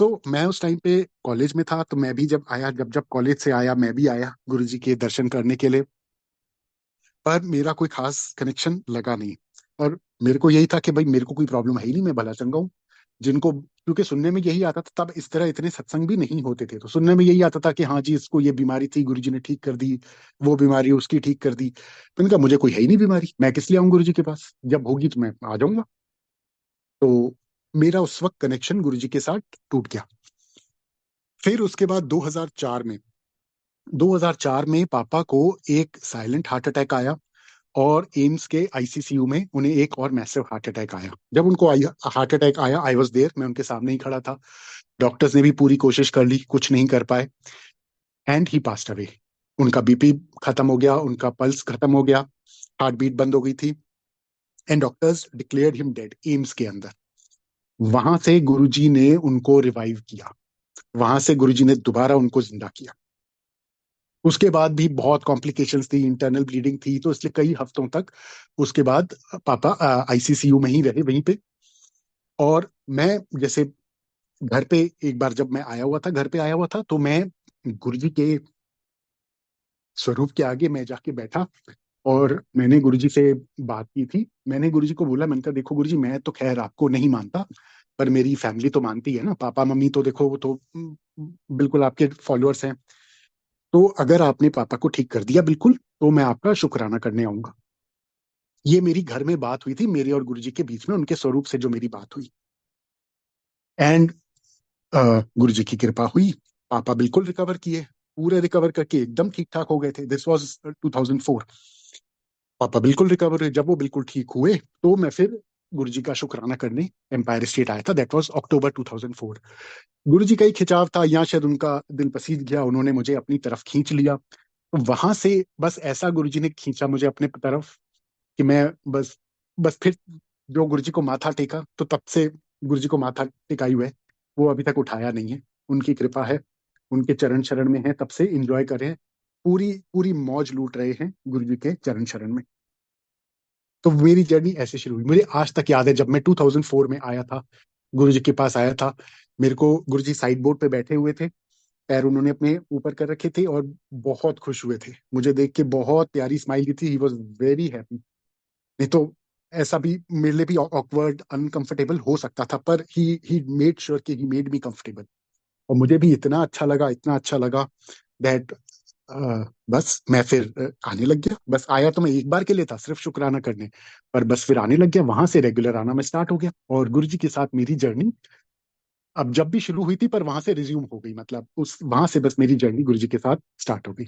मैं उस टाइम पे कॉलेज में था, तो मैं भी जब आया, जब जब कॉलेज से आया मैं भी आया गुरुजी के दर्शन करने के लिए। पर मेरा कोई खास कनेक्शन लगा नहीं। और मेरे को यही था कि भाई मेरे को कोई प्रॉब्लम है ही नहीं, मैं भला चंगा हूँ। जिनको, क्योंकि सुनने में यही आता था, तब इस तरह इतने सत्संग भी नहीं होते थे, तो सुनने में यही आता था कि हाँ जी इसको ये बीमारी थी, गुरुजी ने ठीक कर दी, वो बीमारी उसकी ठीक कर दी। मैंने कहा मुझे कोई है ही नहीं बीमारी, मैं किस लिए आऊँ गुरुजी के पास, जब होगी तो मैं आ जाऊंगा। तो मेरा उस वक्त कनेक्शन गुरुजी के साथ टूट गया। फिर उसके बाद 2004 में पापा को एक साइलेंट हार्ट अटैक आया, और एम्स के आईसीसीयू में उन्हें एक और मैसिव हार्ट अटैक आया। जब उनको हार्ट अटैक आया, आई वॉज देयर, मैं उनके सामने ही खड़ा था। डॉक्टर्स ने भी पूरी कोशिश कर ली, कुछ नहीं कर पाए, एंड ही पास्ट अवे। उनका बीपी खत्म हो गया, उनका पल्स खत्म हो गया, हार्ट बीट बंद हो गई थी, and doctors declared him dead AIIMS के अंदर। वहां से गुरुजी ने उनको रिवाइव किया, वहां से गुरुजी ने दोबारा उनको जिंदा किया। उसके बाद भी बहुत कॉम्प्लिकेशंस थी, इंटरनल ब्लीडिंग थी, तो इसलिए कई हफ्तों तक उसके बाद पापा आईसीसीयू में ही रहे, वहीं पे। और मैं जैसे घर पे, एक बार जब मैं आया हुआ था, घर पे आया हुआ था, तो मैं गुरुजी के स्वरूप के आगे मैं जाके बैठा, और मैंने गुरुजी से बात की थी। मैंने गुरुजी को बोला, मैंने कहा देखो गुरुजी, मैं तो खैर आपको नहीं मानता, पर मेरी फैमिली तो मानती है ना, पापा मम्मी तो देखो वो तो बिल्कुल आपके फॉलोअर्स हैं। तो अगर आपने पापा को ठीक कर दिया बिल्कुल, तो मैं आपका शुक्राना करने आऊंगा। ये मेरी घर में बात हुई थी, मेरे और गुरुजी के बीच में, उनके स्वरूप से जो मेरी बात हुई। एंड गुरुजी की कृपा हुई, पापा बिल्कुल रिकवर किए, पूरे रिकवर करके एकदम ठीक ठाक हो गए थे। This was 2004। पापा बिल्कुल रिकवर हुए। जब वो बिल्कुल ठीक हुए, तो मैं फिर गुरुजी का शुक्राना करने एम्पायर स्टेट आया था। दैट वाज अक्टूबर 2004। गुरुजी का ही खिंचाव था, या शायद उनका दिल पसीज गया, उन्होंने मुझे अपनी तरफ खींच लिया। तो वहां से बस ऐसा गुरुजी ने खींचा मुझे अपने तरफ, कि मैं बस बस फिर जो गुरुजी को माथा टेका, तो तब से गुरुजी को माथा टिकाई हुए, वो अभी तक उठाया नहीं है। उनकी कृपा है, उनके चरण शरण में है, तब से इंजॉय कर रहे हैं, पूरी पूरी मौज लूट रहे हैं गुरुजी के चरण शरण में। तो मेरी जर्नी ऐसे शुरू हुई। मुझे आज तक याद है, जब मैं 2004 में आया था, गुरुजी के पास आया था, मेरे को गुरुजी साइड बोर्ड पे बैठे हुए थे, पैर उन्होंने अपने ऊपर कर रखे थे, और बहुत खुश हुए थे मुझे देख के, बहुत प्यारी स्माइल दी थी। He was very happy. नहीं तो ऐसा भी मेरे लिए भी ऑकवर्ड अनकंफर्टेबल हो सकता था, पर ही मेड श्योर कि ही मेड मी कंफर्टेबल। और मुझे भी इतना अच्छा लगा, इतना अच्छा लगा, दैट बस मैं फिर आने लग गया। बस आया तो मैं एक बार के लिए था, सिर्फ शुक्राना करने, पर बस फिर आने लग गया, वहां से रेगुलर आना मैं स्टार्ट हो गया। और गुरुजी के साथ मेरी जर्नी अब जब भी शुरू हुई थी, पर वहां से रिज्यूम हो गई, मतलब उस वहां से बस मेरी जर्नी गुरुजी के साथ स्टार्ट हो गई।